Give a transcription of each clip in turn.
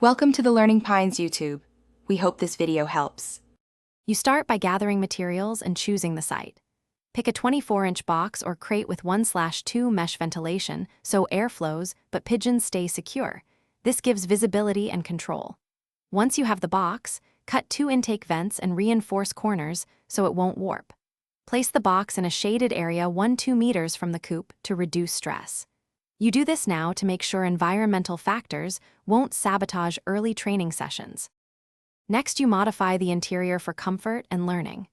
Welcome to the Learning Pines YouTube. We hope this video helps. You start by gathering materials and choosing the site. Pick a 24-inch box or crate with 1/2 mesh ventilation so air flows but pigeons stay secure. This gives visibility and control. Once you have the box, cut 2 intake vents and reinforce corners so it won't warp. Place the box in a shaded area 1-2 meters from the coop to reduce stress. You do this now to make sure environmental factors won't sabotage early training sessions. Next, you modify the interior for comfort and learning.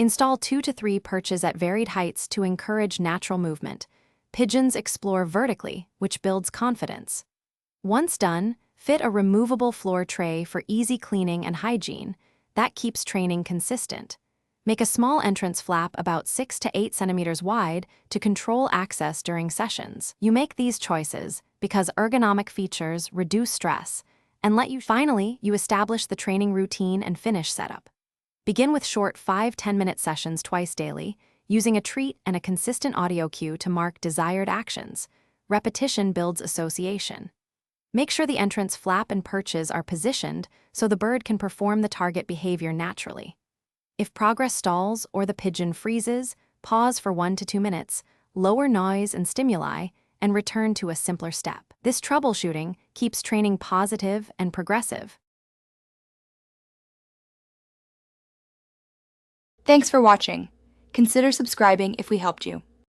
Install 2 to 3 perches at varied heights to encourage natural movement. Pigeons explore vertically, which builds confidence. Once done, fit a removable floor tray for easy cleaning and hygiene. That keeps training consistent. Make a small entrance flap about 6 to 8 centimeters wide to control access during sessions. You make these choices because ergonomic features reduce stress and finally, you establish the training routine and finish setup. Begin with short 5-10 minute sessions twice daily, using a treat and a consistent audio cue to mark desired actions. Repetition builds association. Make sure the entrance flap and perches are positioned so the bird can perform the target behavior naturally. If progress stalls or the pigeon freezes, pause for 1 to 2 minutes, lower noise and stimuli, and return to a simpler step. This troubleshooting keeps training positive and progressive. Thanks for watching. Consider subscribing if we helped you.